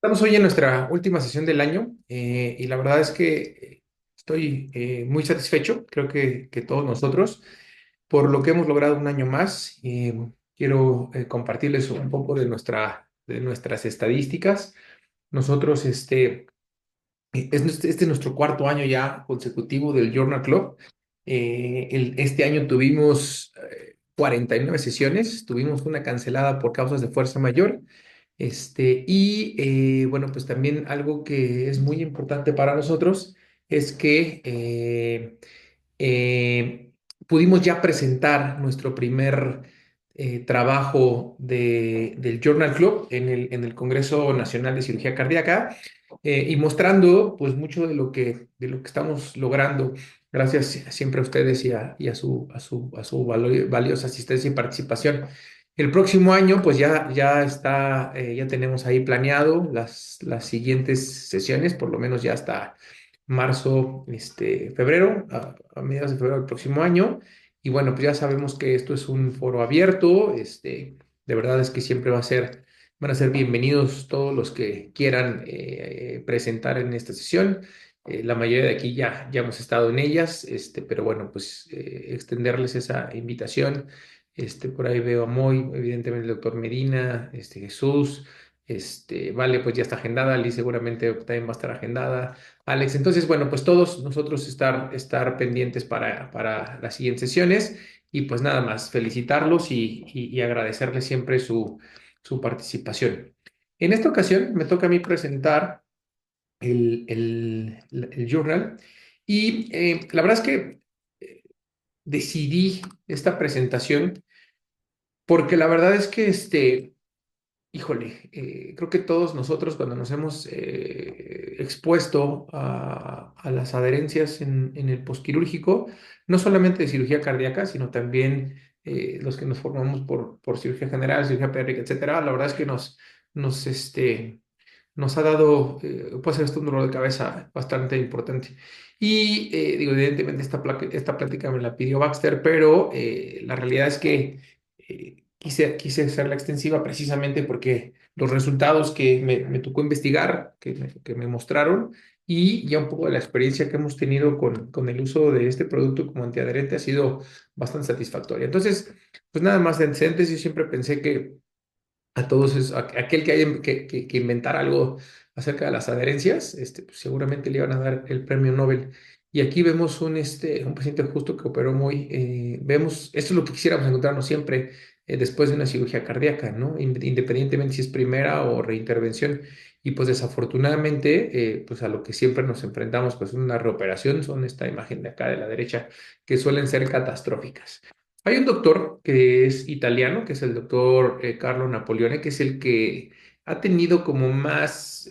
Estamos hoy en nuestra última sesión del año y la verdad es que estoy muy satisfecho, creo que todos nosotros, por lo que hemos logrado un año más. Quiero compartirles un poco de nuestras estadísticas. Nosotros, este es nuestro cuarto año ya consecutivo del Journal Club. Este año tuvimos 49 sesiones, tuvimos una cancelada por causas de fuerza mayor. Bueno, pues también algo que es muy importante para nosotros es que eh, pudimos ya presentar nuestro primer trabajo del Journal Club en el Congreso Nacional de Cirugía Cardíaca, y mostrando pues mucho de lo que estamos logrando gracias siempre a ustedes y a su valiosa asistencia y participación. El próximo año, pues ya tenemos ahí planeado las siguientes sesiones, por lo menos ya hasta marzo, febrero, a mediados de febrero del próximo año. Y bueno, pues ya sabemos que esto es un foro abierto. De verdad es que siempre van a ser bienvenidos todos los que quieran presentar en esta sesión. La mayoría de aquí ya hemos estado en ellas, pero bueno, pues extenderles esa invitación. Por ahí veo a Moy, evidentemente el doctor Medina, Jesús, Vale, pues ya está agendada, Liz seguramente también va a estar agendada, Alex. Entonces, bueno, pues todos nosotros estar pendientes para las siguientes sesiones y pues nada más felicitarlos y agradecerles siempre su participación. En esta ocasión me toca a mí presentar el journal y la verdad es que eh, decidí esta presentación porque la verdad es que híjole, creo que todos nosotros cuando nos hemos expuesto a las adherencias en el posquirúrgico, no solamente de cirugía cardíaca, sino también los que nos formamos por cirugía general, cirugía pediátrica, etcétera, la verdad es que nos, este, nos ha dado, puede ser esto un dolor de cabeza bastante importante. Y digo, evidentemente esta plática me la pidió Baxter, pero la realidad es que quise hacerla extensiva precisamente porque los resultados que me tocó investigar, que me mostraron, y ya un poco de la experiencia que hemos tenido con el uso de este producto como antiadherente ha sido bastante satisfactoria. Entonces, pues nada más de antecedentes, yo siempre pensé que a todos aquel que haya que inventar algo acerca de las adherencias, pues seguramente le iban a dar el premio Nobel. Y aquí vemos un paciente justo que operó vemos, esto es lo que quisiéramos encontrarnos siempre después de una cirugía cardíaca, ¿no? Independientemente si es primera o reintervención. Y pues desafortunadamente, pues a lo que siempre nos enfrentamos, pues una reoperación, son esta imagen de acá de la derecha, que suelen ser catastróficas. Hay un doctor que es italiano, que es el doctor Carlo Napoleone, que es el que ha tenido como más,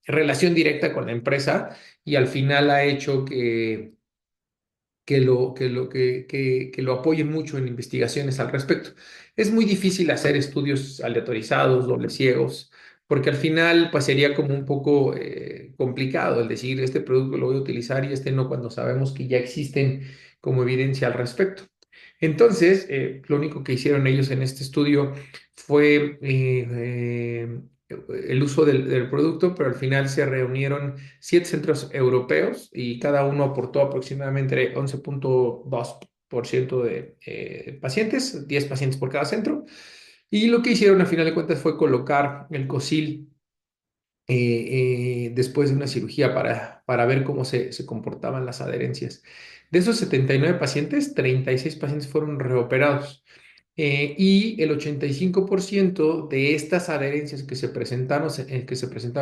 relación directa con la empresa y al final ha hecho que lo apoyen mucho en investigaciones al respecto. Es muy difícil hacer estudios aleatorizados, dobles ciegos, porque al final pues sería como un poco complicado el decir este producto lo voy a utilizar y este no, cuando sabemos que ya existen como evidencia al respecto. Entonces, lo único que hicieron ellos en este estudio fue el uso del producto, pero al final se reunieron 7 centros europeos y cada uno aportó aproximadamente 11,2% de pacientes, 10 pacientes por cada centro. Y lo que hicieron a final de cuentas fue colocar el COSIL después de una cirugía para ver cómo se comportaban las adherencias. De esos 79 pacientes, 36 pacientes fueron reoperados. Y el 85% de estas adherencias que se presentaron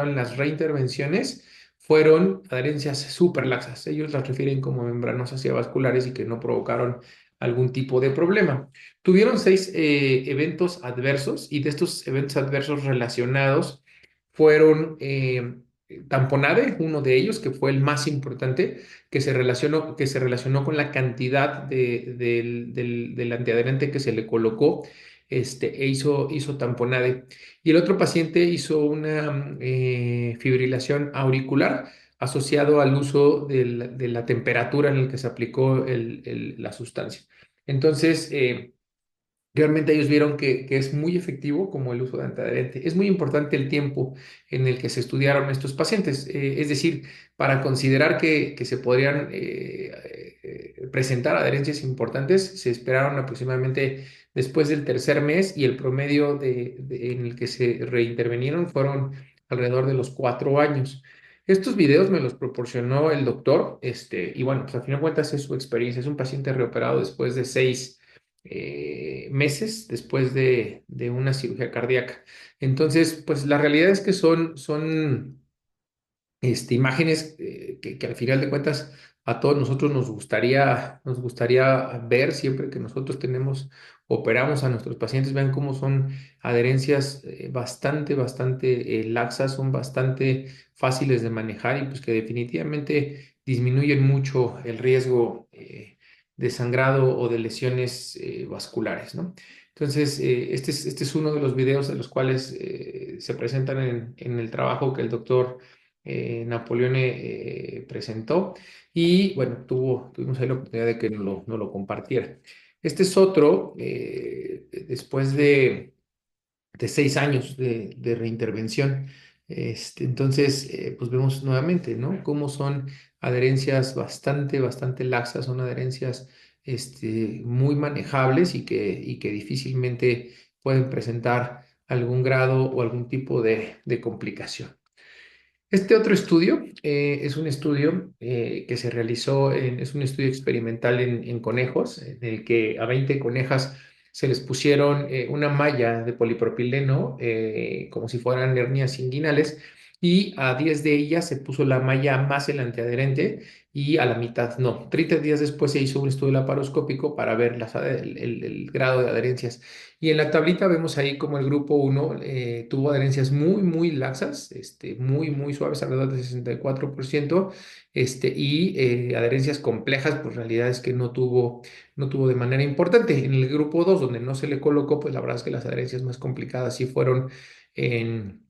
en las reintervenciones fueron adherencias súper laxas. Ellos las refieren como membranosas y avasculares y que no provocaron algún tipo de problema. Tuvieron 6 eventos adversos y de estos eventos adversos relacionados fueron tamponade, uno de ellos, que fue el más importante, que se relacionó con la cantidad del antiadherente que se le colocó, hizo tamponade. Y el otro paciente hizo una fibrilación auricular asociado al uso de la temperatura en la que se aplicó la sustancia. Entonces, realmente ellos vieron que es muy efectivo como el uso de antiadherente. Es muy importante el tiempo en el que se estudiaron estos pacientes, es decir, para considerar que se podrían presentar adherencias importantes, se esperaron aproximadamente después del tercer mes y el promedio en el que se reintervinieron fueron alrededor de los 4 años. Estos videos me los proporcionó el doctor, y bueno, pues al final de cuentas es su experiencia. Es un paciente reoperado después de 6 meses después de una cirugía cardíaca. Entonces, pues la realidad es que son imágenes que al final de cuentas a todos nosotros nos gustaría ver siempre que nosotros operamos a nuestros pacientes, vean cómo son adherencias bastante laxas, son bastante fáciles de manejar y pues que definitivamente disminuyen mucho el riesgo de sangrado o de lesiones vasculares, ¿no? Entonces, este es uno de los videos de los cuales se presentan en el trabajo que el doctor Napoleone presentó y bueno, tuvimos ahí la oportunidad de que nos lo compartiera. Este es otro, después de 6 años de reintervención. Entonces, pues vemos nuevamente, ¿no? Cómo son adherencias bastante laxas, son adherencias muy manejables y que difícilmente pueden presentar algún grado o algún tipo de complicación. Este otro estudio es un estudio que se realizó, es un estudio experimental en conejos, en el que a 20 conejas se les pusieron una malla de polipropileno como si fueran hernias inguinales y a 10 de ellas se puso la malla más el antiadherente y a la mitad no. 30 días después se hizo un estudio laparoscópico para ver el grado de adherencias. Y en la tablita vemos ahí como el grupo uno tuvo adherencias muy laxas, muy suaves, alrededor del 64%, y adherencias complejas, pues realidad es que no tuvo de manera importante. En el grupo 2 donde no se le colocó, pues la verdad es que las adherencias más complicadas sí fueron en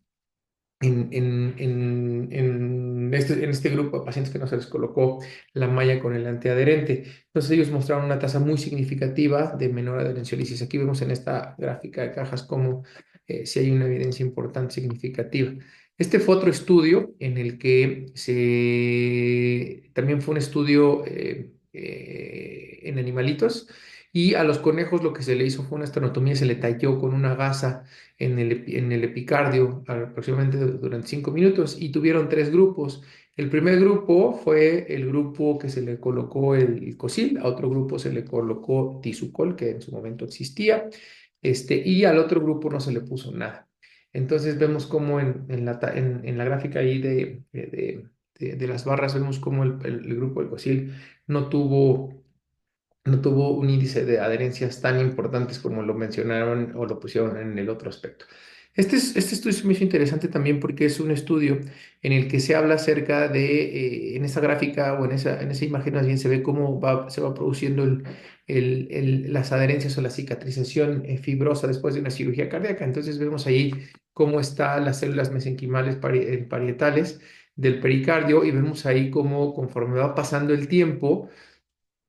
en este grupo de pacientes que no se les colocó la malla con el antiadherente. Entonces ellos mostraron una tasa muy significativa de menor adherenciolisis. Aquí vemos en esta gráfica de cajas cómo si hay una evidencia importante, significativa. Este fue otro estudio en el que también fue un estudio en animalitos y a los conejos lo que se le hizo fue una esternotomía, se le talló con una gasa en el epicardio aproximadamente durante 5 minutos y tuvieron tres grupos. El primer grupo fue el grupo que se le colocó el Cosil, a otro grupo se le colocó Tisucol, que en su momento existía, y al otro grupo no se le puso nada. Entonces vemos cómo en la gráfica ahí de las barras, vemos cómo el grupo del Cosil no tuvo no tuvo un índice de adherencias tan importantes como lo mencionaron o lo pusieron en el otro aspecto. Este estudio es muy interesante también porque es un estudio en el que se habla acerca en esa gráfica o en esa imagen más bien se ve cómo se va produciendo las adherencias o la cicatrización fibrosa después de una cirugía cardíaca. Entonces vemos ahí cómo están las células mesenquimales parietales del pericardio y vemos ahí cómo conforme va pasando el tiempo,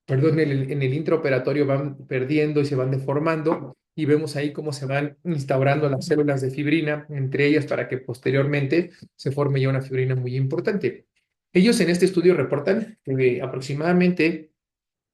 perdón, en el intraoperatorio van perdiendo y se van deformando y vemos ahí cómo se van instaurando las células de fibrina entre ellas para que posteriormente se forme ya una fibrina muy importante. Ellos en este estudio reportan que aproximadamente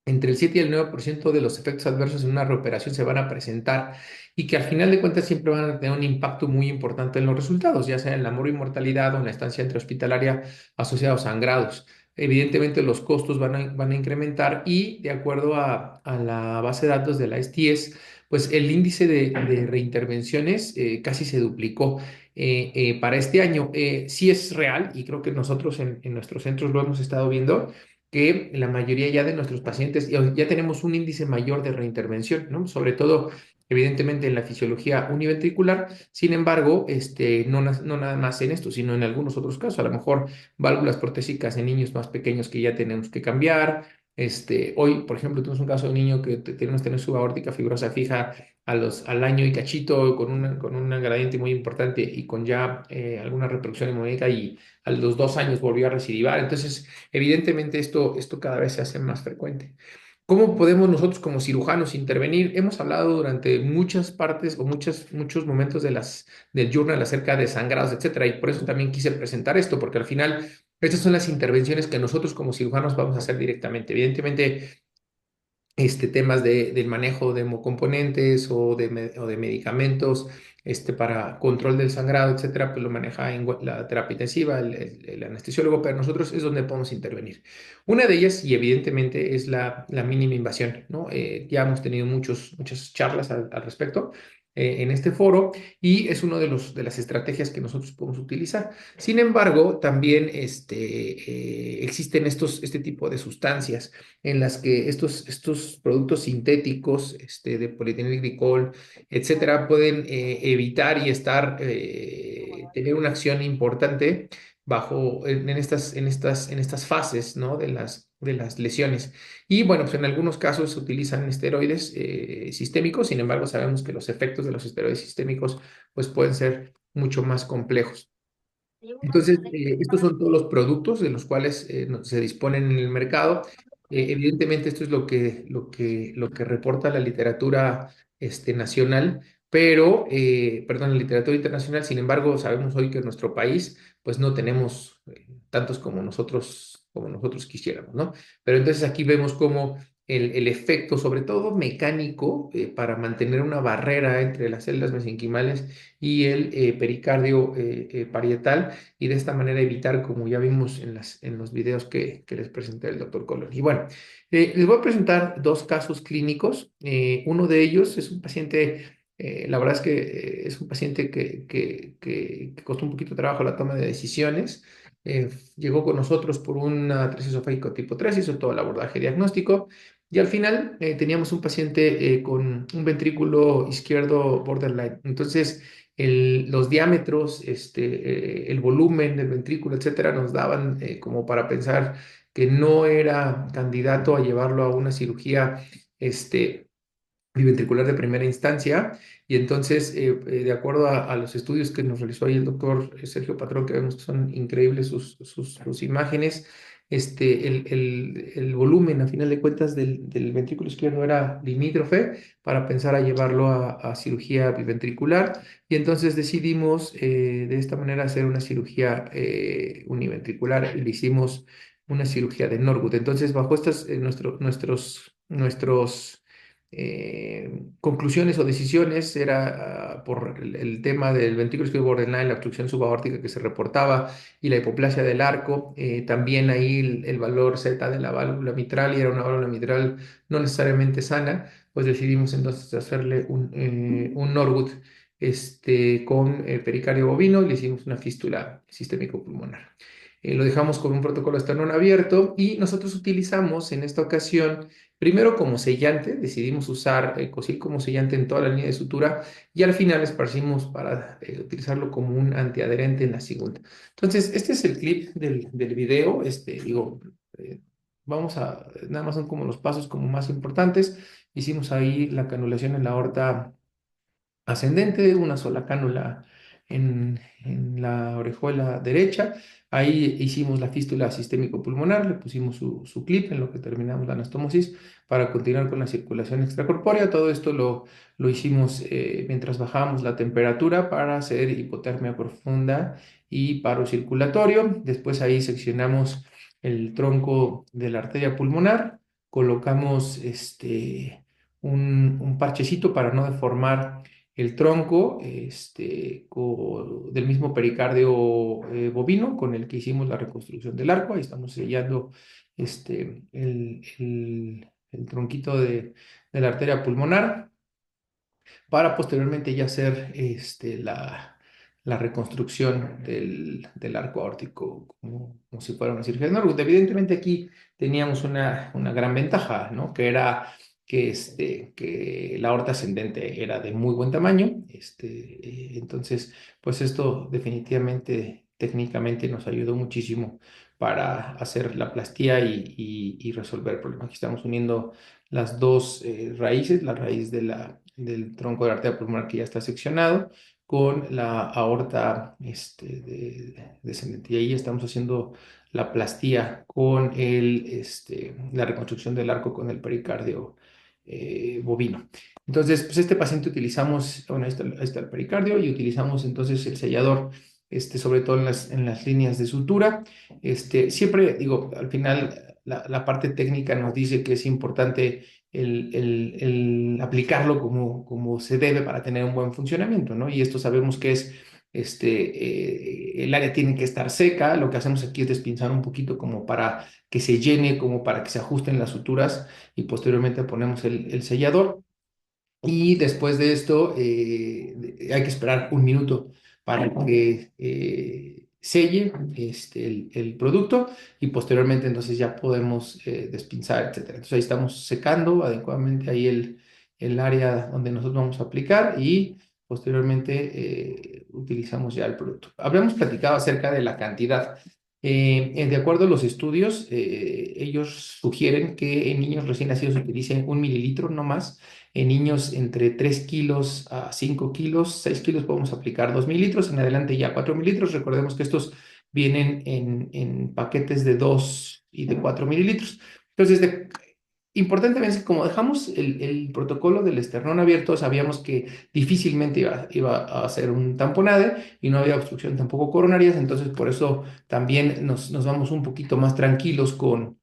entre el 7 y el 9% de los efectos adversos en una reoperación se van a presentar y que al final de cuentas siempre van a tener un impacto muy importante en los resultados, ya sea en la mortalidad o en la estancia intrahospitalaria asociada a sangrados. Evidentemente los costos van a incrementar y de acuerdo a la base de datos de la STS, pues el índice de reintervenciones casi se duplicó para este año. Sí es real y creo que nosotros en nuestros centros lo hemos estado viendo que la mayoría ya de nuestros pacientes ya tenemos un índice mayor de reintervención, ¿no? Sobre todo, evidentemente, en la fisiología univentricular. Sin embargo, no nada más en esto, sino en algunos otros casos. A lo mejor válvulas protésicas en niños más pequeños que ya tenemos que cambiar. Hoy, por ejemplo, tenemos un caso de un niño que tenemos que tener su aórtica fibrosa fija al año y cachito con un gradiente muy importante y con ya alguna reproducción hemodinámica y a los 2 años volvió a recidivar. Entonces, evidentemente esto cada vez se hace más frecuente. ¿Cómo podemos nosotros como cirujanos intervenir? Hemos hablado durante muchas partes o muchos momentos del journal acerca de sangrados, etcétera, y por eso también quise presentar esto, porque al final estas son las intervenciones que nosotros como cirujanos vamos a hacer directamente. Evidentemente, temas del manejo de hemocomponentes o de medicamentos para control del sangrado, etcétera, pues lo maneja la terapia intensiva, el anestesiólogo, pero nosotros es donde podemos intervenir. Una de ellas, y evidentemente, es la mínima invasión, ¿no? Ya hemos tenido muchas charlas al respecto. En este foro y es uno de las estrategias que nosotros podemos utilizar. Sin embargo, también existen este tipo de sustancias en las que estos productos sintéticos de polietilenglicol, etcétera, pueden evitar y tener una acción importante en estas fases, ¿no? de las lesiones. Y bueno, pues en algunos casos se utilizan esteroides sistémicos, sin embargo, sabemos que los efectos de los esteroides sistémicos pues pueden ser mucho más complejos. Entonces, estos son todos los productos de los cuales se disponen en el mercado. Evidentemente, esto es lo que reporta la literatura nacional, pero, perdón, la literatura internacional. Sin embargo, sabemos hoy que en nuestro país, pues no tenemos tantos como nosotros quisiéramos, ¿no? Pero entonces aquí vemos cómo el efecto, sobre todo mecánico, para mantener una barrera entre las células mesenquimales y el pericardio parietal y de esta manera evitar, como ya vimos en los videos que les presenté el doctor Colón. Y bueno, les voy a presentar dos casos clínicos. Uno de ellos es un paciente, la verdad es que es un paciente que costó un poquito de trabajo la toma de decisiones. Llegó con nosotros por una artritis esofágico tipo 3, hizo todo el abordaje diagnóstico y al final teníamos un paciente con un ventrículo izquierdo borderline. Entonces, los diámetros, el volumen del ventrículo, etcétera, nos daban como para pensar que no era candidato a llevarlo a una cirugía biventricular de primera instancia. Y entonces, de acuerdo a los estudios que nos realizó ahí el doctor Sergio Patrón, que vemos que son increíbles sus imágenes, el volumen, a final de cuentas, del ventrículo izquierdo era limítrofe para pensar a llevarlo a cirugía biventricular. Y entonces decidimos de esta manera hacer una cirugía univentricular y le hicimos una cirugía de Norwood. Entonces, bajo nuestros conclusiones o decisiones era por el tema del ventrículo izquierdo borderline, la obstrucción subaórtica que se reportaba y la hipoplasia del arco. También ahí el valor Z de la válvula mitral y era una válvula mitral no necesariamente sana, pues decidimos entonces hacerle un Norwood con pericardio bovino y le hicimos una fístula sistémico pulmonar. Lo dejamos con un protocolo esternón abierto y nosotros utilizamos en esta ocasión primero como sellante, decidimos usar Cosil como sellante en toda la línea de sutura y al final esparcimos para utilizarlo como un antiadherente en la segunda. Entonces, este es el clip del video. Eh, nada más son como los pasos como más importantes. Hicimos ahí la canulación en la aorta ascendente, una sola cánula en la orejuela derecha. Ahí hicimos la fístula sistémico-pulmonar, le pusimos su clip en lo que terminamos la anastomosis para continuar con la circulación extracorpórea. Todo esto lo hicimos mientras bajábamos la temperatura para hacer hipotermia profunda y paro circulatorio. Después ahí seccionamos el tronco de la arteria pulmonar, colocamos un parchecito para no deformar el tronco del mismo pericardio bovino con el que hicimos la reconstrucción del arco. Ahí estamos sellando el tronquito de la arteria pulmonar para posteriormente ya hacer la reconstrucción del arco aórtico como si fuera una cirugía de Norwood. Evidentemente aquí teníamos una gran ventaja, ¿no? Que era que la aorta ascendente era de muy buen tamaño. Entonces, pues esto definitivamente técnicamente nos ayudó muchísimo para hacer la plastía y resolver el problema. Aquí estamos uniendo las dos raíces, la raíz del tronco de la arteria pulmonar que ya está seccionado con la aorta descendente. Y ahí estamos haciendo la plastía con la reconstrucción del arco con el pericardio bovino. Entonces, pues este paciente utilizamos, bueno, ahí está el pericardio y utilizamos entonces el sellador, sobre todo en las líneas de sutura. Siempre digo, al final la parte técnica nos dice que es importante el aplicarlo como se debe para tener un buen funcionamiento, ¿no? Y esto sabemos que es, el área tiene que estar seca, lo que hacemos aquí es despinzar un poquito como para que se llene, como para que se ajusten las suturas y posteriormente ponemos el sellador. Y después de esto hay que esperar un minuto para que selle el producto y posteriormente entonces ya podemos despinzar, etcétera. Entonces ahí estamos secando adecuadamente ahí el área donde nosotros vamos a aplicar y posteriormente utilizamos ya el producto. Habíamos platicado acerca de la cantidad. De acuerdo a los estudios, ellos sugieren que en niños recién nacidos se utilice 1 mililitro no más. En niños entre 3 kilos a 5 kilos, 6 kilos podemos aplicar 2 mililitros, en adelante ya 4 mililitros. Recordemos que estos vienen en paquetes de 2 y de 4 mililitros. Entonces, importante es que como dejamos el protocolo del esternón abierto, sabíamos que difícilmente iba a hacer un tamponade y no había obstrucción tampoco coronarias, entonces por eso también nos vamos un poquito más tranquilos con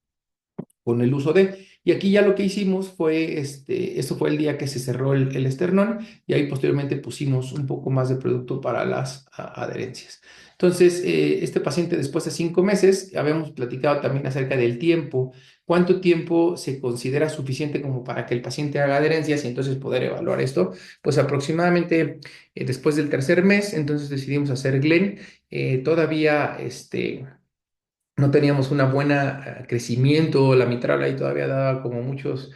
el uso de. Y aquí ya lo que hicimos fue, eso fue el día que se cerró el esternón y ahí posteriormente pusimos un poco más de producto para las adherencias. Entonces, este paciente después de 5 meses, habíamos platicado también acerca del tiempo, cuánto tiempo se considera suficiente como para que el paciente haga adherencias y entonces poder evaluar esto. Pues aproximadamente después del tercer mes, entonces decidimos hacer Glenn. Todavía, no teníamos una buena crecimiento, la mitral ahí todavía daba como muchos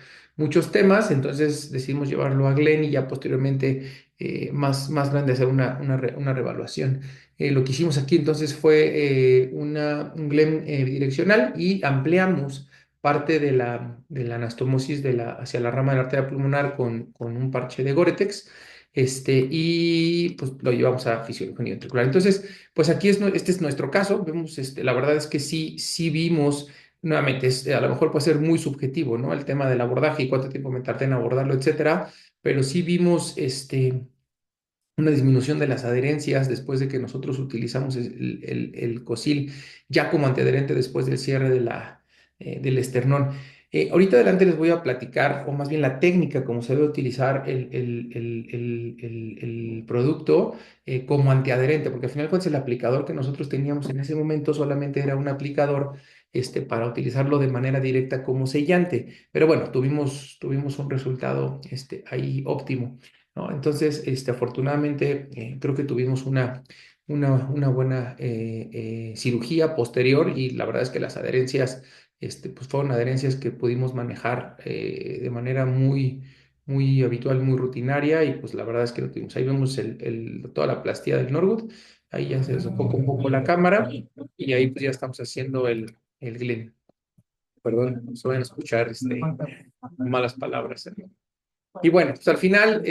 temas, entonces decidimos llevarlo a Glenn y ya posteriormente más grande hacer una revaluación. Lo que hicimos aquí entonces fue un Glenn bidireccional y ampliamos parte de la anastomosis hacia la rama de la arteria pulmonar con un parche de Gore-Tex. Y pues lo llevamos a fisiología ventricular. Entonces, pues aquí este es nuestro caso. Vemos, la verdad es que sí vimos, nuevamente, a lo mejor puede ser muy subjetivo, ¿no? El tema del abordaje y cuánto tiempo me tardé en abordarlo, etcétera, pero sí vimos, una disminución de las adherencias después de que nosotros utilizamos el COSIL ya como antiadherente después del cierre del esternón. Ahorita adelante les voy a platicar, o más bien la técnica, como se debe utilizar el producto como antiadherente, porque al final de cuentas el aplicador que nosotros teníamos en ese momento solamente era un aplicador para utilizarlo de manera directa como sellante. Pero bueno, tuvimos un resultado ahí óptimo, ¿no? Entonces, afortunadamente, creo que tuvimos una buena cirugía posterior y la verdad es que las adherencias, pues fueron adherencias que pudimos manejar de manera muy habitual, muy rutinaria y pues la verdad es que lo tuvimos. Ahí vemos toda la plastía del Norwood, ahí ya se desenfoca un poco la cámara y ahí pues ya estamos haciendo el Glen. Perdón, se van a escuchar malas palabras. Y bueno, pues al final,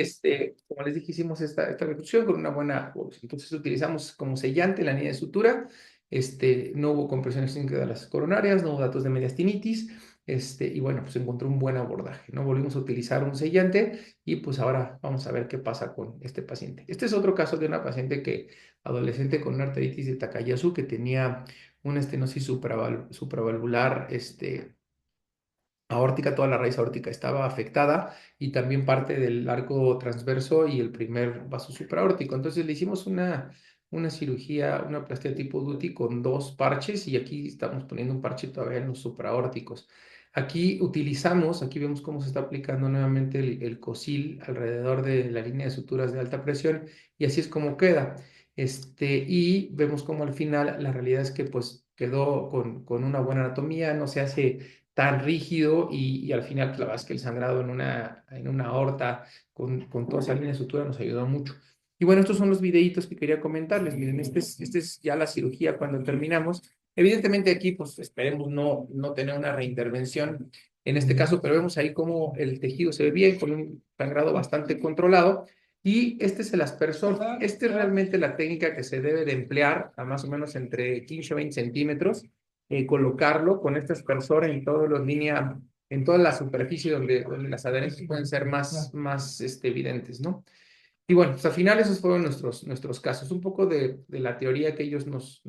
como les dije, hicimos esta reducción con una buena evolución. Entonces utilizamos como sellante la línea de sutura, no hubo compresiones sísmicas de las coronarias, no hubo datos de mediastinitis, y bueno, pues encontró un buen abordaje, ¿no? Volvimos a utilizar un sellante y pues ahora vamos a ver qué pasa con este paciente. Este es otro caso de una paciente adolescente con una arteritis de Takayasu, que tenía una estenosis supravalvular, aórtica, toda la raíz aórtica estaba afectada y también parte del arco transverso y el primer vaso supraórtico. Entonces le hicimos una cirugía, una plastía tipo Duty con 2 parches y aquí estamos poniendo un parche todavía en los supraórticos. Aquí vemos cómo se está aplicando nuevamente el COSIL alrededor de la línea de suturas de alta presión y así es como queda. Y vemos cómo al final la realidad es que pues quedó con una buena anatomía, no se hace tan rígido y al final, pues, la verdad es que el sangrado en una aorta con toda esa línea de sutura nos ayudó mucho. Y bueno, estos son los videitos que quería comentarles. Miren, este es ya la cirugía cuando terminamos. Evidentemente aquí, pues esperemos no tener una reintervención en este caso, pero vemos ahí cómo el tejido se ve bien, con un sangrado bastante controlado. Y este es el aspersor. Esta es realmente la técnica que se debe de emplear a más o menos entre 15 y 20 centímetros colocarlo con este espesor en todos los líneas, en toda la superficie donde las adherencias pueden ser más evidentes, ¿no? Y bueno, pues al final esos fueron nuestros casos. Un poco de la teoría que ellos nos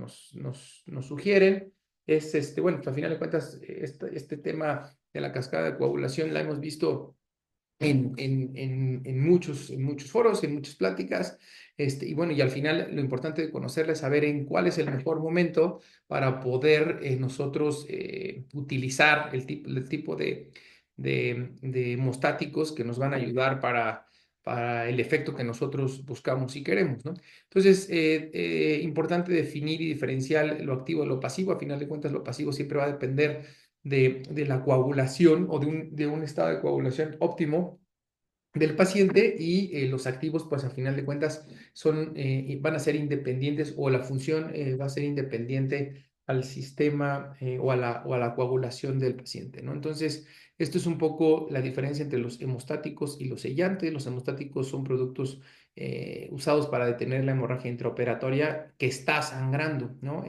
sugieren es, bueno, pues al final de cuentas, este tema de la cascada de coagulación la hemos visto en muchos foros, en muchas pláticas, y bueno, y al final lo importante de conocerla es saber en cuál es el mejor momento para poder nosotros utilizar el tipo de hemostáticos que nos van a ayudar para el efecto que nosotros buscamos y queremos, ¿no? Entonces, importante definir y diferenciar lo activo de lo pasivo. A final de cuentas, lo pasivo siempre va a depender de la coagulación o de un estado de coagulación óptimo del paciente y los activos, pues a final de cuentas, van a ser independientes o la función va a ser independiente al sistema o a la coagulación del paciente, ¿no? Entonces, esto es un poco la diferencia entre los hemostáticos y los sellantes. Los hemostáticos son productos usados para detener la hemorragia intraoperatoria que está sangrando, ¿no?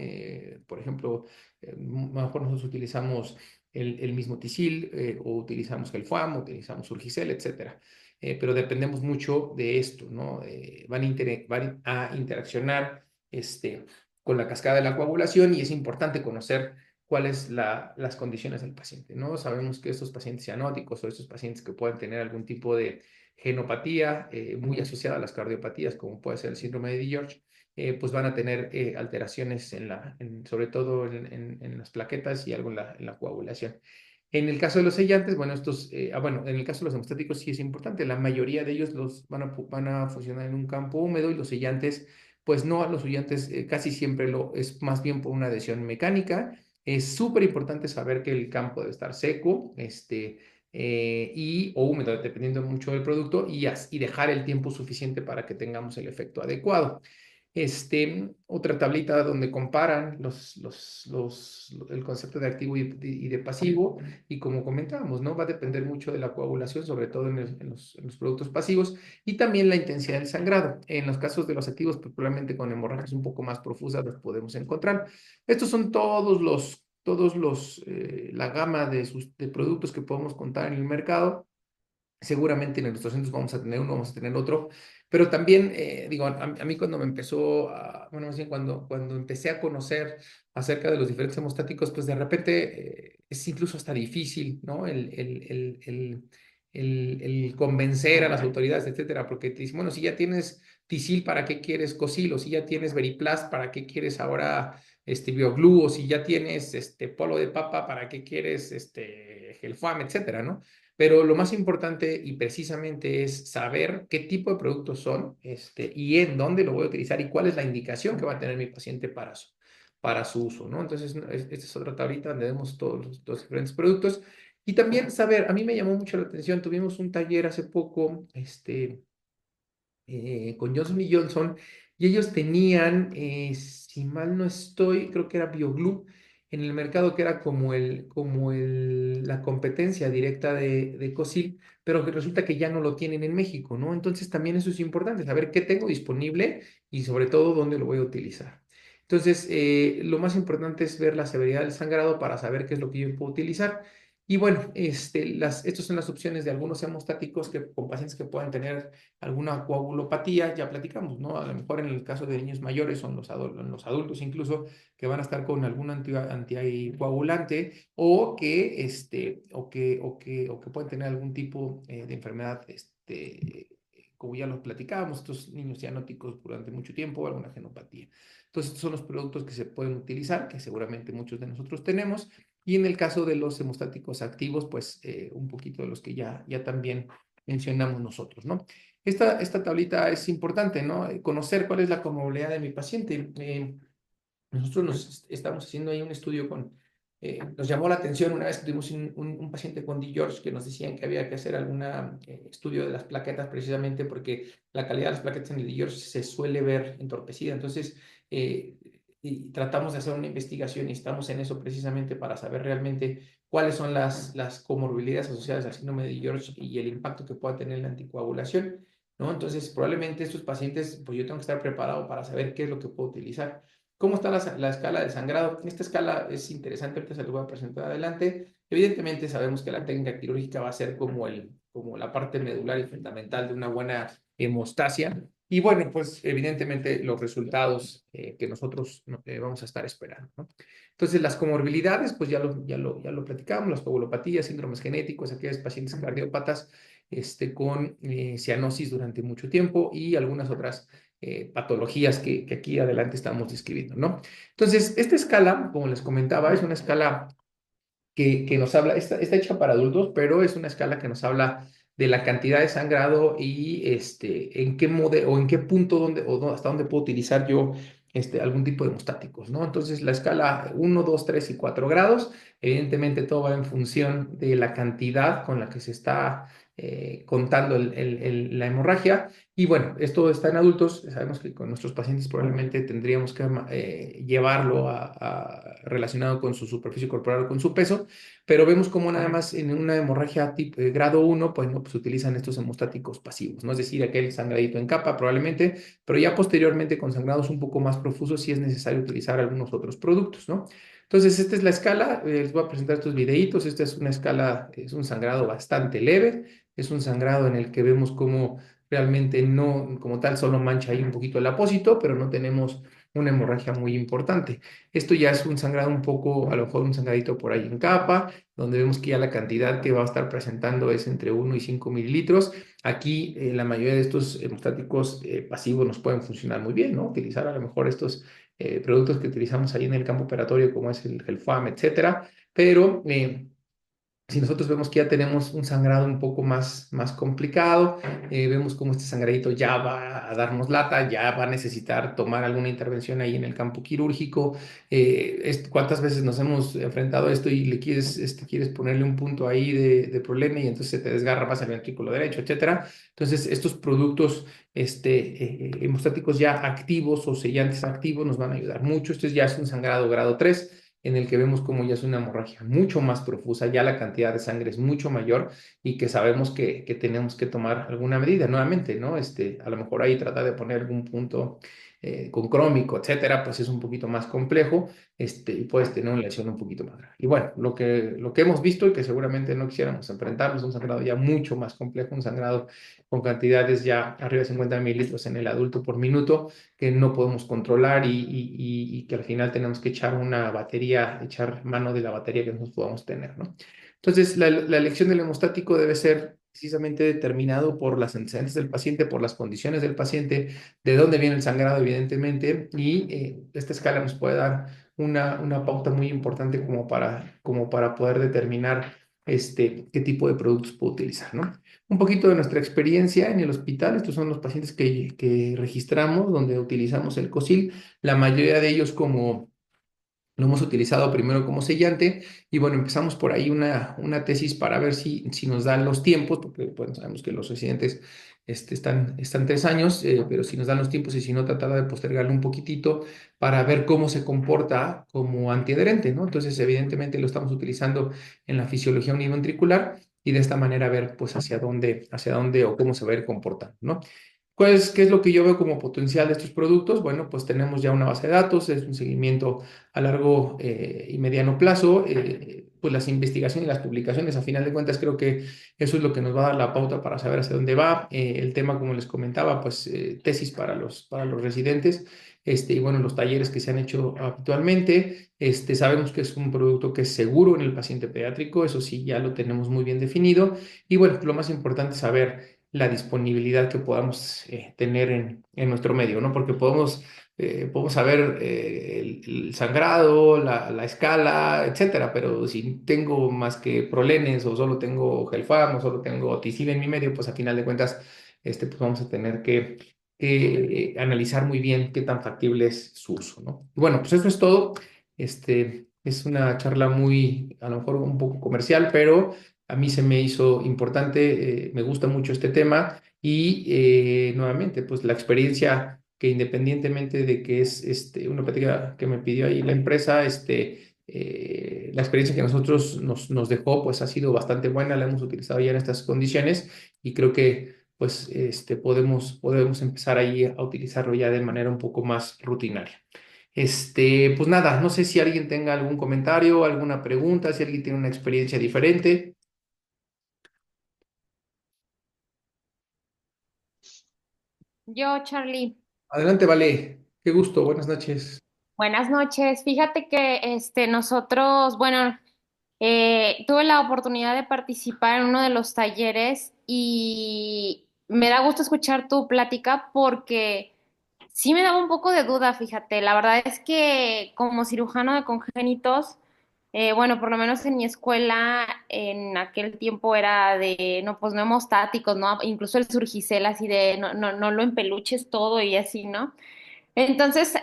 Por ejemplo, a lo mejor nosotros utilizamos el mismo Tisil o utilizamos Gelfuam, utilizamos Urgicel, etcétera, pero dependemos mucho de esto, ¿no? Van a interaccionar con la cascada de la coagulación y es importante conocer cuáles las condiciones del paciente, ¿no? Sabemos que estos pacientes cianóticos o estos pacientes que pueden tener algún tipo de genopatía muy asociada a las cardiopatías, como puede ser el síndrome de George, pues van a tener alteraciones sobre todo en las plaquetas y algo en la coagulación. En el caso de los sellantes, bueno, bueno, en el caso de los hemostáticos sí es importante. La mayoría de ellos van a funcionar en un campo húmedo y los sellantes, pues no, los sellantes casi siempre es más bien por una adhesión mecánica. Es súper importante saber que el campo debe estar seco, o húmedo, dependiendo mucho del producto, y dejar el tiempo suficiente para que tengamos el efecto adecuado. Otra tablita donde comparan el concepto de activo y de pasivo, y como comentábamos, ¿no? Va a depender mucho de la coagulación, sobre todo en los productos pasivos, y también la intensidad del sangrado. En los casos de los activos, pues, probablemente con hemorragias un poco más profusas los podemos encontrar. Estos son la gama de productos que podemos contar en el mercado. Seguramente en nuestros centros vamos a tener uno, vamos a tener otro, pero también, digo, a mí cuando me empezó, bueno, más bien cuando empecé a conocer acerca de los diferentes hemostáticos, pues de repente es incluso hasta difícil, ¿no? El convencer a las autoridades, etcétera, porque te dicen, bueno, si ya tienes Tisil, ¿para qué quieres Cosil? O si ya tienes Veriplast, ¿para qué quieres ahora Bioglu? O si ya tienes Polo de Papa, ¿para qué quieres Gelfuam, etcétera, ¿no? Pero lo más importante y precisamente es saber qué tipo de productos son, y en dónde lo voy a utilizar y cuál es la indicación que va a tener mi paciente para su uso, ¿no? Entonces, esta es otra tablita donde vemos todos los diferentes productos. Y también saber, a mí me llamó mucho la atención, tuvimos un taller hace poco, con Johnson y Johnson, y ellos tenían, si mal no estoy, creo que era BioGlue en el mercado, que era la competencia directa de Cosil, pero que resulta que ya no lo tienen en México, ¿no? Entonces también eso es importante, saber qué tengo disponible y sobre todo dónde lo voy a utilizar. Entonces, lo más importante es ver la severidad del sangrado para saber qué es lo que yo puedo utilizar. Y bueno, estas son las opciones de algunos hemostáticos con pacientes que puedan tener alguna coagulopatía, ya platicamos, ¿no? A lo mejor en el caso de niños mayores, son los adultos incluso, que van a estar con algún anticoagulante o que pueden tener algún tipo de enfermedad, como ya lo platicábamos, estos niños cianóticos durante mucho tiempo, alguna genopatía. Entonces, estos son los productos que se pueden utilizar, que seguramente muchos de nosotros tenemos. Y en el caso de los hemostáticos activos, pues un poquito de los que ya también mencionamos nosotros, ¿no? Esta tablita es importante, ¿no? Conocer cuál es la comorbilidad de mi paciente. Nosotros estamos haciendo ahí un estudio nos llamó la atención una vez que tuvimos un paciente con D. George que nos decían que había que hacer algún estudio de las plaquetas precisamente porque la calidad de las plaquetas en el D. George se suele ver entorpecida. Entonces, y tratamos de hacer una investigación y estamos en eso precisamente para saber realmente cuáles son las comorbilidades asociadas al síndrome de George y el impacto que pueda tener la anticoagulación, ¿no? Entonces, probablemente estos pacientes, pues yo tengo que estar preparado para saber qué es lo que puedo utilizar. ¿Cómo está la escala de sangrado? Esta escala es interesante, ahorita se lo voy a presentar adelante. Evidentemente sabemos que la técnica quirúrgica va a ser como la parte medular y fundamental de una buena hemostasia. Y bueno, pues evidentemente los resultados que nosotros vamos a estar esperando, ¿no? Entonces, las comorbilidades, pues ya lo platicamos, las coagulopatías, síndromes genéticos, aquellos pacientes cardiópatas con cianosis durante mucho tiempo y algunas otras patologías que aquí adelante estamos describiendo, ¿no? Entonces, esta escala, como les comentaba, es una escala que nos habla, está hecha para adultos, pero es una escala que nos habla de la cantidad de sangrado y en qué o en qué punto hasta dónde puedo utilizar yo algún tipo de hemostáticos, ¿no? Entonces, la escala 1, 2, 3 y 4 grados, evidentemente todo va en función de la cantidad con la que se está contando la hemorragia. Y bueno, esto está en adultos. Sabemos que con nuestros pacientes probablemente tendríamos que llevarlo relacionado con su superficie corporal o con su peso, pero vemos como nada más en una hemorragia tipo, grado 1, pues no, pues utilizan estos hemostáticos pasivos, ¿no? Es decir, aquel sangradito en capa probablemente, pero ya posteriormente con sangrados un poco más profusos sí es necesario utilizar algunos otros productos, ¿no? Entonces, esta es la escala. Les voy a presentar estos videitos. Esta es una escala, es un sangrado bastante leve, es un sangrado en el que vemos cómo realmente no, como tal, solo mancha ahí un poquito el apósito, pero no tenemos una hemorragia muy importante. Esto ya es un sangrado un poco, a lo mejor un sangradito por ahí en capa, donde vemos que ya la cantidad que va a estar presentando es entre 1 y 5 mililitros. Aquí la mayoría de estos hemostáticos pasivos nos pueden funcionar muy bien, ¿no? Utilizar a lo mejor estos productos que utilizamos ahí en el campo operatorio, como es el Gelfam, etcétera, pero si nosotros vemos que ya tenemos un sangrado un poco más complicado, vemos cómo este sangradito ya va a darnos lata, ya va a necesitar tomar alguna intervención ahí en el campo quirúrgico. ¿Cuántas veces nos hemos enfrentado a esto y le quieres ponerle un punto ahí de problema y entonces se te desgarra más el ventrículo derecho, etcétera? Entonces, estos productos hemostáticos ya activos o sellantes activos nos van a ayudar mucho. Esto ya es un sangrado grado 3 en el que vemos como ya es una hemorragia mucho más profusa, ya la cantidad de sangre es mucho mayor y que sabemos que tenemos que tomar alguna medida nuevamente, ¿no? A lo mejor ahí tratar de poner algún punto con crómico, etcétera, pues es un poquito más complejo, y puedes tener una lesión un poquito más grave. Y bueno, lo que hemos visto y que seguramente no quisiéramos enfrentarnos, un sangrado ya mucho más complejo, un sangrado con cantidades ya arriba de 50 mililitros en el adulto por minuto, que no podemos controlar y que al final tenemos que echar mano de la batería que nosotros podamos tener, ¿no? Entonces, la elección del hemostático debe ser precisamente determinado por las antecedentes del paciente, por las condiciones del paciente, de dónde viene el sangrado, evidentemente, y esta escala nos puede dar una pauta muy importante como para poder determinar qué tipo de productos puedo utilizar, ¿no? Un poquito de nuestra experiencia en el hospital. Estos son los pacientes que registramos, donde utilizamos el COSIL. La mayoría de ellos lo hemos utilizado primero como sellante y bueno, empezamos por ahí una tesis para ver si nos dan los tiempos, porque bueno, sabemos que los residentes están 3 años, pero si nos dan los tiempos y si no, tratar de postergarlo un poquitito para ver cómo se comporta como antiadherente, ¿no? Entonces, evidentemente lo estamos utilizando en la fisiología univentricular y de esta manera ver pues hacia dónde o cómo se va a ir comportando, ¿no? ¿Qué es lo que yo veo como potencial de estos productos? Bueno, pues tenemos ya una base de datos, es un seguimiento a largo y mediano plazo, pues las investigaciones y las publicaciones, a final de cuentas, creo que eso es lo que nos va a dar la pauta para saber hacia dónde va. El tema, como les comentaba, pues tesis para los residentes, y bueno, los talleres que se han hecho habitualmente. Sabemos que es un producto que es seguro en el paciente pediátrico, eso sí, ya lo tenemos muy bien definido. Y bueno, lo más importante es saber la disponibilidad que podamos tener en nuestro medio, ¿no? Porque podemos saber el sangrado, la escala, etcétera, pero si tengo más que Prolenes o solo tengo Gelfam o solo tengo Oticib en mi medio, pues a final de cuentas, pues vamos a tener que analizar muy bien qué tan factible es su uso, ¿no? Y bueno, pues eso es todo. Es una charla muy, a lo mejor un poco comercial, pero a mí se me hizo importante, me gusta mucho este tema y nuevamente, pues la experiencia que independientemente de que es una plática que me pidió ahí la empresa, la experiencia que nosotros nos dejó, pues ha sido bastante buena, la hemos utilizado ya en estas condiciones y creo que pues podemos empezar ahí a utilizarlo ya de manera un poco más rutinaria. Pues nada, no sé si alguien tenga algún comentario, alguna pregunta, si alguien tiene una experiencia diferente. Yo, Charlie, Adelante, vale. Qué gusto, buenas noches. buenas noches. Fíjate que nosotros, bueno, tuve la oportunidad de participar en uno de los talleres y me da gusto escuchar tu plática porque sí me daba un poco de duda, fíjate. La verdad es que como cirujano de congénitos, bueno, por lo menos en mi escuela en aquel tiempo era de, no, pues no hemostáticos, ¿no? Incluso el Surgicel así de, no, no, no lo empeluches todo y así, ¿no? Entonces,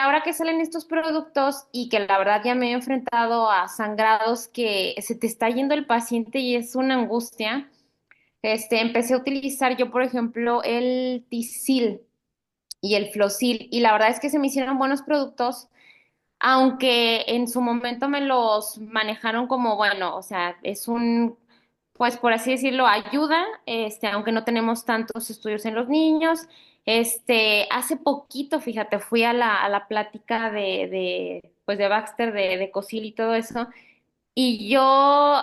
ahora que salen estos productos y que la verdad ya me he enfrentado a sangrados que se te está yendo el paciente y es una angustia, empecé a utilizar yo, por ejemplo, el Tisil y el Flosil y la verdad es que se me hicieron buenos productos, aunque en su momento me los manejaron como, bueno, o sea, es un, pues por así decirlo, ayuda, aunque no tenemos tantos estudios en los niños. Hace poquito, fíjate, fui a la plática pues de Baxter, de COSIL y todo eso, y yo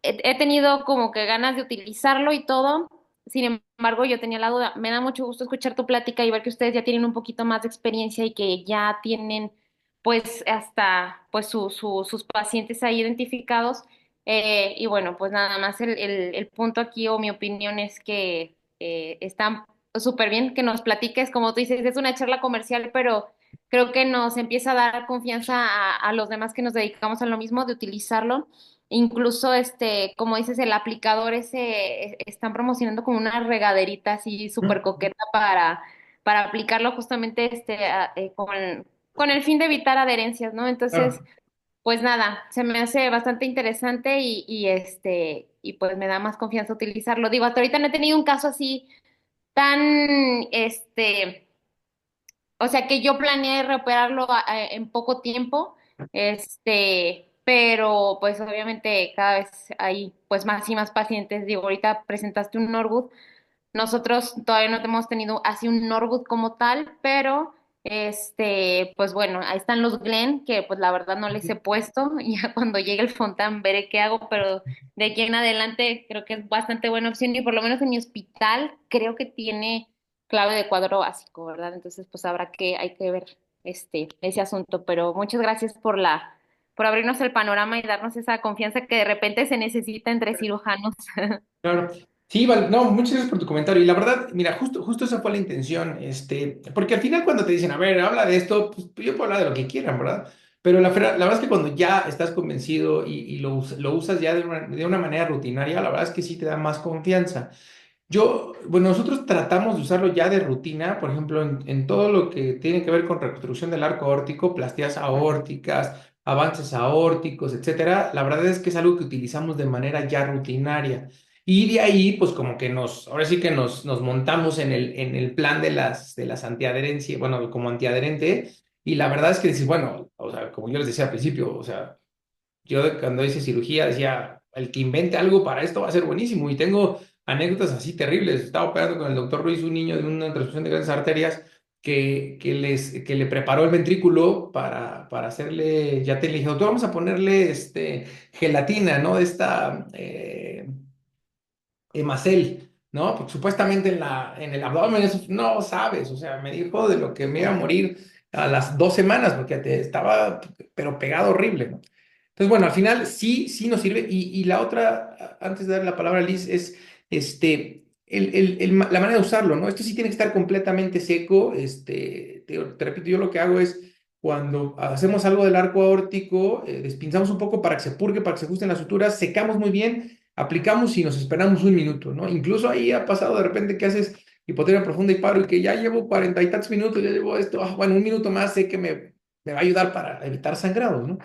he tenido como que ganas de utilizarlo y todo. Sin embargo, yo tenía la duda. Me da mucho gusto escuchar tu plática y ver que ustedes ya tienen un poquito más de experiencia y que ya tienen pues hasta pues sus pacientes ahí identificados. Y bueno, pues nada más el punto aquí o mi opinión es que está súper bien que nos platiques. Como tú dices, es una charla comercial, pero creo que nos empieza a dar confianza a los demás que nos dedicamos a lo mismo de utilizarlo. Incluso, como dices, el aplicador ese, están promocionando como una regaderita así súper coqueta para aplicarlo justamente con el fin de evitar adherencias, ¿no? Entonces, Claro, pues nada, se me hace bastante interesante y pues me da más confianza utilizarlo. Digo, hasta ahorita no he tenido un caso así tan, o sea, que yo planeé reoperarlo en poco tiempo, pero pues obviamente cada vez hay pues más y más pacientes. Digo, ahorita presentaste un Norwood, nosotros todavía no hemos tenido así un Norwood como tal, pero pues bueno, ahí están los Glen, que pues la verdad no les he puesto. Ya cuando llegue el Fontan veré qué hago, pero de aquí en adelante creo que es bastante buena opción y por lo menos en mi hospital creo que tiene clave de cuadro básico, ¿verdad? Entonces pues hay que ver ese asunto, pero muchas gracias por abrirnos el panorama y darnos esa confianza que de repente se necesita entre cirujanos. claro. Sí, no, muchas gracias por tu comentario. Y la verdad, mira, justo esa fue la intención, porque al final cuando te dicen, a ver, habla de esto, pues yo puedo hablar de lo que quieran, ¿verdad? Pero la verdad es que cuando ya estás convencido y lo usas ya de una manera rutinaria, la verdad es que sí te da más confianza. Bueno, nosotros tratamos de usarlo ya de rutina, por ejemplo, en todo lo que tiene que ver con reconstrucción del arco aórtico, plastias aórticas, avances aórticos, etcétera. La verdad es que es algo que utilizamos de manera ya rutinaria. Y de ahí, pues como que ahora sí que nos montamos en el plan de las antiadherencias, bueno, como antiadherente. Y la verdad es que dices, bueno, o sea, como yo les decía al principio, o sea, cuando hice cirugía decía, el que invente algo para esto va a ser buenísimo. Y tengo anécdotas así terribles. Estaba operando con el doctor Ruiz, un niño de una transfusión de grandes arterias, que le preparó el ventrículo para hacerle, ya te le dije, doctor, vamos a ponerle gelatina, ¿no? De esta Hemacel, ¿no? Porque supuestamente en el abdomen, eso no sabes, o sea, me dijo de lo que me iba a morir a las 2 semanas, porque estaba, pero pegado horrible, ¿no? Entonces, bueno, al final sí nos sirve. Y la otra, antes de darle la palabra a Liz, es la manera de usarlo, ¿no? Esto sí tiene que estar completamente seco. Te repito, yo lo que hago es cuando hacemos algo del arco aórtico, despinzamos un poco para que se purgue, para que se ajusten las suturas, secamos muy bien, aplicamos y nos esperamos un minuto, ¿no? Incluso ahí ha pasado de repente que haces hipotermia profunda y paro y que ya llevo 40 y tantos minutos, ya llevo esto, bueno, un minuto más sé que me va a ayudar para evitar sangrados, ¿no?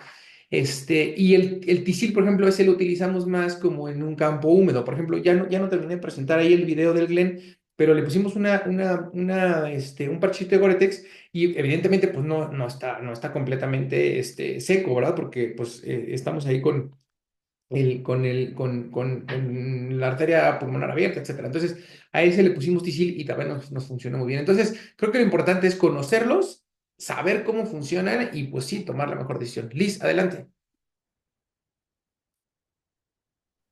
Y el tisil, por ejemplo, ese lo utilizamos más como en un campo húmedo. Por ejemplo, ya no terminé de presentar ahí el video del Glen, pero le pusimos un parchito de Gore-Tex y evidentemente pues no está completamente seco, ¿verdad? Porque pues estamos ahí con la arteria pulmonar abierta, etcétera. Entonces, a ese le pusimos tisil y también nos funcionó muy bien. Entonces, creo que lo importante es conocerlos, saber cómo funcionan y pues sí, tomar la mejor decisión. Liz, adelante.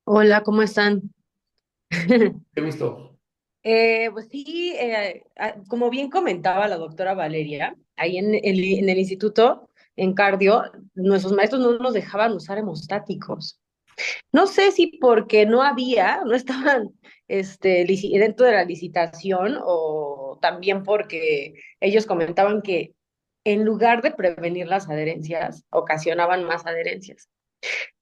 Hola, ¿cómo están? Qué gusto. Pues sí, como bien comentaba la doctora Valeria, ahí en el instituto, en cardio, nuestros maestros no nos dejaban usar hemostáticos. No sé si porque no estaban dentro de la licitación o también porque ellos comentaban que en lugar de prevenir las adherencias, ocasionaban más adherencias.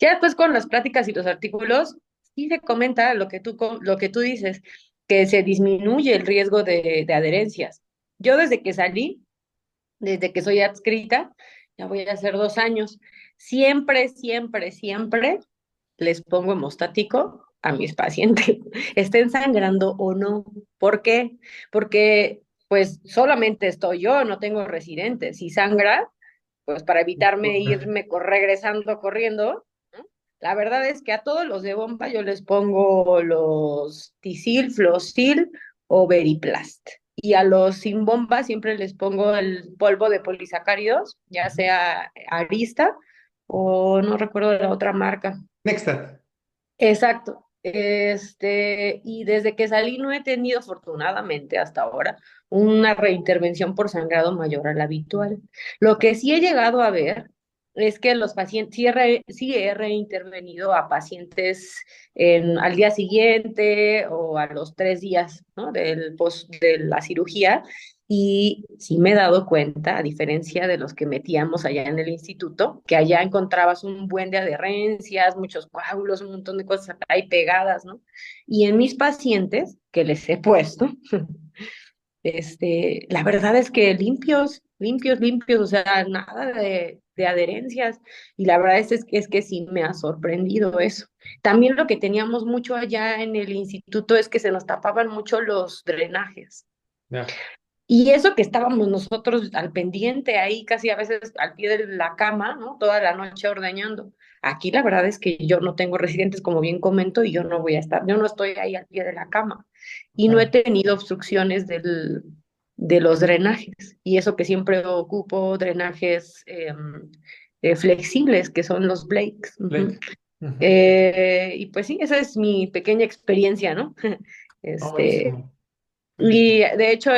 Ya después con las pláticas y los artículos, sí se comenta lo que tú dices, que se disminuye el riesgo de adherencias. Yo desde que soy adscrita, ya voy a hacer 2 años, siempre, siempre, siempre les pongo hemostático a mis pacientes, estén sangrando o no. ¿Por qué? Porque pues solamente estoy yo, no tengo residentes. Si sangra, pues para evitarme regresando corriendo, ¿no? La verdad es que a todos los de bomba yo les pongo los Tisil, Flosil o Veriplast. Y a los sin bomba siempre les pongo el polvo de polisacáridos, ya sea Arista o no recuerdo la otra marca. Nextat. Exacto. Y desde que salí no he tenido, afortunadamente, hasta ahora, una reintervención por sangrado mayor a la habitual. Lo que sí he llegado a ver es que los pacientes, sí he reintervenido a pacientes al día siguiente o a los 3 días, ¿no? De la cirugía, y sí me he dado cuenta, a diferencia de los que metíamos allá en el instituto, que allá encontrabas un buen de adherencias, muchos coágulos, un montón de cosas ahí pegadas, ¿no? Y en mis pacientes que les he puesto, la verdad es que limpios, limpios, limpios, o sea, nada de adherencias. Y la verdad es que sí me ha sorprendido eso. También lo que teníamos mucho allá en el instituto es que se nos tapaban mucho los drenajes. Ya. Y eso que estábamos nosotros al pendiente ahí, casi a veces al pie de la cama, ¿no? Toda la noche ordeñando. Aquí la verdad es que yo no tengo residentes, como bien comento, y yo no estoy ahí al pie de la cama. Y no he Ah, tenido obstrucciones de los drenajes. Y eso que siempre ocupo, drenajes flexibles, que son los Blakes. Ujú. Blake. Ujú. Y pues sí, esa es mi pequeña experiencia, ¿no? Ah, Este, buenísimo. y Buenísimo. de hecho,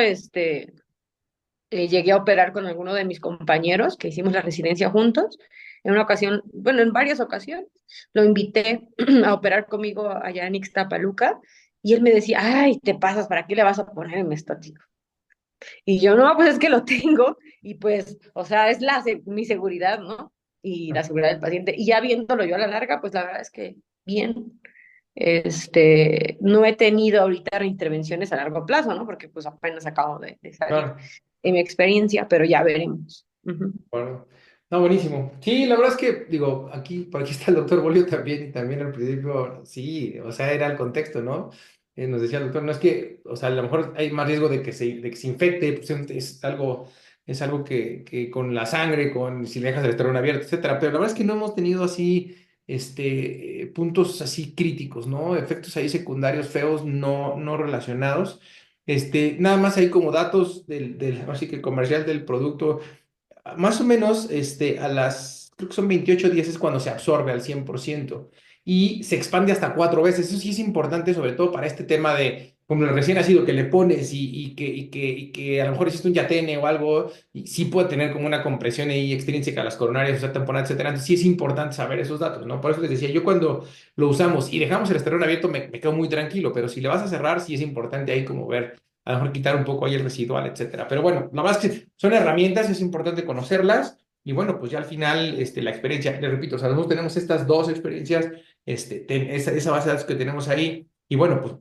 llegué a operar con alguno de mis compañeros que hicimos la residencia juntos. En una ocasión, bueno, en varias ocasiones, lo invité a operar conmigo allá en Ixtapaluca y él me decía, ay, te pasas, ¿para qué le vas a poner en estático? Y yo, no, pues es que lo tengo y pues, o sea, es mi seguridad, ¿no? Y la seguridad del paciente. Y ya viéndolo yo a la larga, pues la verdad es que bien. No he tenido ahorita reintervenciones a largo plazo, ¿no? Porque pues apenas acabo de salir Claro. en mi experiencia, pero ya veremos. Ujú. Bueno, no, buenísimo. Sí, la verdad es que, digo, aquí, por aquí está el doctor Bolio también, y también al principio, sí, o sea, era el contexto, ¿no? Nos decía el doctor, no es que, o sea, a lo mejor hay más riesgo de que se infecte, pues es algo que con la sangre, si le dejas el esternón abierto, etcétera, pero la verdad es que no hemos tenido así, puntos así críticos, ¿no? Efectos ahí secundarios feos, no relacionados. Nada más hay como datos así que comercial del producto más o menos creo que son 28 días es cuando se absorbe al 100% y se expande hasta 4 veces. Eso sí es importante, sobre todo para este tema de, como el recién nacido que le pones y que a lo mejor hiciste un yatene o algo, y sí puede tener como una compresión ahí extrínseca a las coronarias, o sea, tamponar, etcétera. Entonces sí es importante saber esos datos, ¿no? Por eso les decía, yo cuando lo usamos y dejamos el esterón abierto me quedo muy tranquilo, pero si le vas a cerrar, sí es importante ahí como ver a lo mejor quitar un poco ahí el residual, etcétera. Pero bueno, la verdad es que son herramientas, es importante conocerlas y bueno, pues ya al final la experiencia, les repito, o sea, nosotros tenemos estas dos experiencias, esa base de datos que tenemos ahí y bueno, pues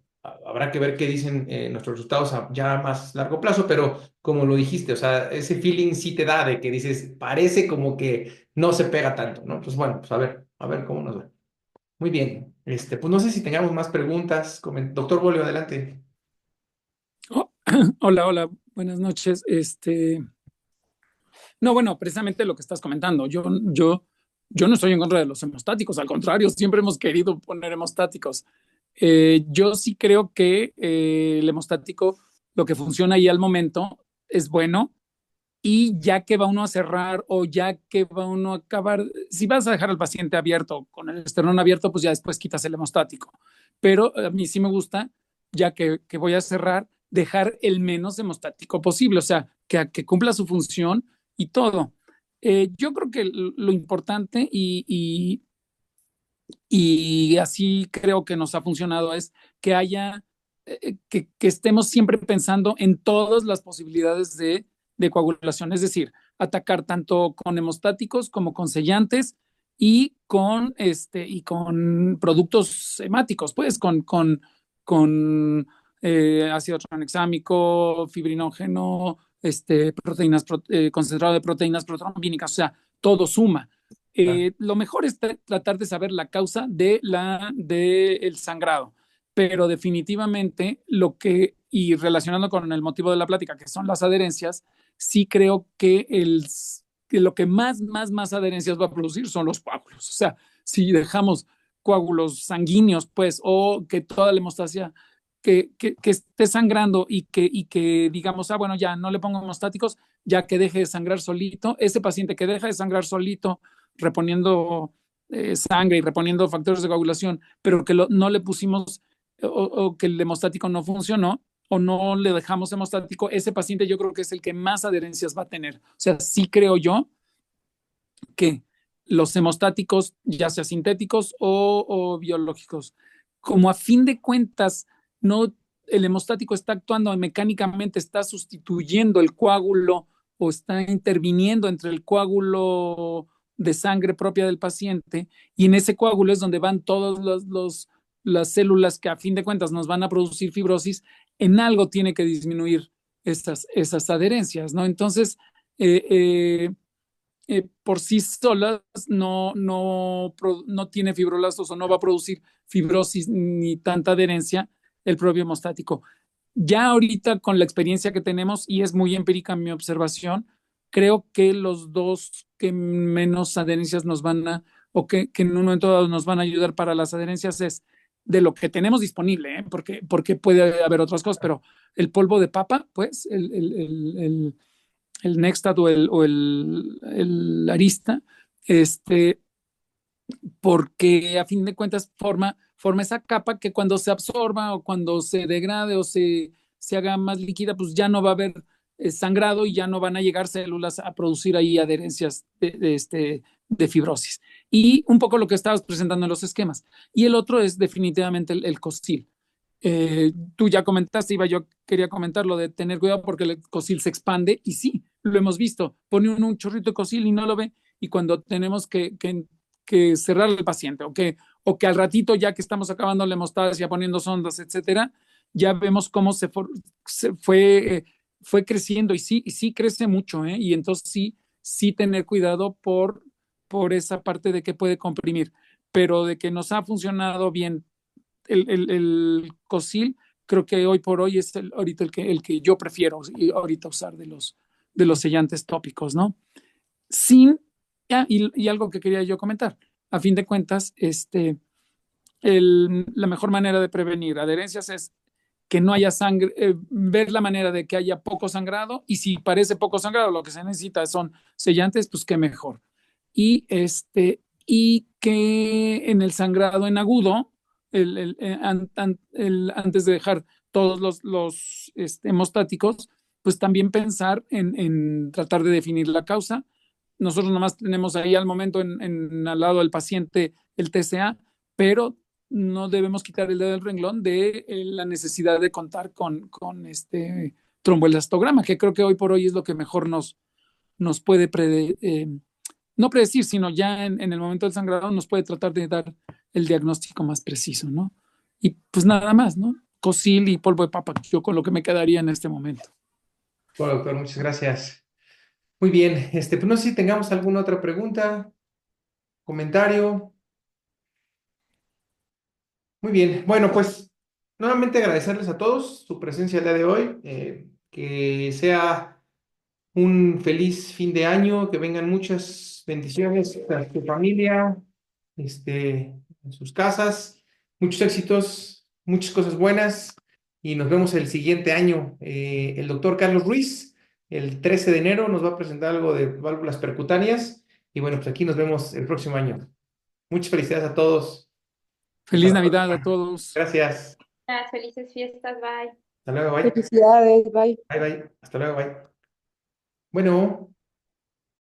habrá que ver qué dicen nuestros resultados a ya más largo plazo, pero como lo dijiste, o sea, ese feeling sí te da de que dices, parece como que no se pega tanto, ¿no? Pues bueno, pues a ver cómo nos va. Muy bien, pues no sé si tengamos más preguntas. Doctor Bolio, adelante. Oh, hola, hola, buenas noches. No, bueno, precisamente lo que estás comentando. Yo no estoy en contra de los hemostáticos, al contrario, siempre hemos querido poner hemostáticos. Yo sí creo que el hemostático, lo que funciona ahí al momento es bueno y ya que va uno a cerrar o ya que va uno a acabar, si vas a dejar al paciente abierto, con el esternón abierto, pues ya después quitas el hemostático. Pero a mí sí me gusta, ya que voy a cerrar, dejar el menos hemostático posible, o sea, que cumpla su función y todo. Yo creo que lo importante y así creo que nos ha funcionado es que haya, que estemos siempre pensando en todas las posibilidades de coagulación, es decir, atacar tanto con hemostáticos como con sellantes y con productos hemáticos, pues con ácido tranexámico, fibrinógeno, concentrado de proteínas protrombínicas, o sea, todo suma. Lo mejor es tratar de saber la causa del sangrado, pero definitivamente y relacionando con el motivo de la plática, que son las adherencias, sí creo que lo que más adherencias va a producir son los coágulos. O sea, si dejamos coágulos sanguíneos, pues, o que toda la hemostasia que esté sangrando y que digamos, bueno, ya no le pongo hemostáticos, ya que deje de sangrar solito, ese paciente que deja de sangrar solito, reponiendo sangre y reponiendo factores de coagulación, pero que no le pusimos o que el hemostático no funcionó o no le dejamos hemostático, ese paciente yo creo que es el que más adherencias va a tener. O sea, sí creo yo que los hemostáticos, ya sea sintéticos o biológicos, como a fin de cuentas, no, el hemostático está actuando mecánicamente, está sustituyendo el coágulo o está interviniendo entre el coágulo de sangre propia del paciente, y en ese coágulo es donde van todas las células que a fin de cuentas nos van a producir fibrosis. En algo tiene que disminuir esas adherencias, ¿no? Entonces, eh, eh, por sí solas no tiene fibroblastos o no va a producir fibrosis ni tanta adherencia el propio hemostático. Ya ahorita con la experiencia que tenemos, y es muy empírica mi observación, creo que los dos que menos adherencias nos van a, o que en un momento dado nos van a ayudar para las adherencias es de lo que tenemos disponible, ¿eh? Porque puede haber otras cosas, pero el polvo de papa, pues, el Nextat o el Arista, este, porque a fin de cuentas forma esa capa que cuando se absorba o cuando se degrade o se haga más líquida, pues ya no va a haber sangrado y ya no van a llegar células a producir ahí adherencias de fibrosis. Y un poco lo que estabas presentando en los esquemas. Y el otro es definitivamente el COSIL. Tú ya comentaste, yo quería comentar lo de tener cuidado porque el COSIL se expande y sí, lo hemos visto. Pone un chorrito de COSIL y no lo ve, y cuando tenemos que cerrar al paciente o que al ratito ya que estamos acabando la hemostasia, poniendo sondas, etcétera, ya vemos cómo fue creciendo y sí crece mucho, ¿eh? Y entonces sí tener cuidado por esa parte de que puede comprimir, pero de que nos ha funcionado bien el COSIL, creo que hoy por hoy es ahorita el que yo prefiero ahorita usar de los sellantes tópicos, ¿no? Sin, y algo que quería yo comentar, a fin de cuentas, la mejor manera de prevenir adherencias es que no haya sangre, ver la manera de que haya poco sangrado, y si parece poco sangrado, lo que se necesita son sellantes, pues qué mejor. Y que en el sangrado en agudo, antes de dejar todos los hemostáticos, pues también pensar en tratar de definir la causa. Nosotros nomás tenemos ahí al momento al lado del paciente el TCA, pero no debemos quitar el dedo del renglón de la necesidad de contar con este tromboelastograma, que creo que hoy por hoy es lo que mejor nos puede no predecir, sino ya en el momento del sangrado nos puede tratar de dar el diagnóstico más preciso, ¿no? Y pues nada más, ¿no? COSIL y polvo de papa, yo con lo que me quedaría en este momento. Bueno, doctor, muchas gracias. Muy bien, pues no sé si tengamos alguna otra pregunta, comentario. Muy bien, bueno, pues nuevamente agradecerles a todos su presencia el día de hoy. Que sea un feliz fin de año, que vengan muchas bendiciones a su familia, en sus casas, muchos éxitos, muchas cosas buenas, y nos vemos el siguiente año. El doctor Carlos Ruiz El 13 de enero nos va a presentar algo de válvulas percutáneas. Y bueno, pues aquí nos vemos el próximo año. Muchas felicidades a todos. Hasta Feliz la Navidad a próxima. todos. Gracias. Felices fiestas, bye. Hasta luego, bye. Felicidades, bye. Bye, bye. Hasta luego, bye. Bueno.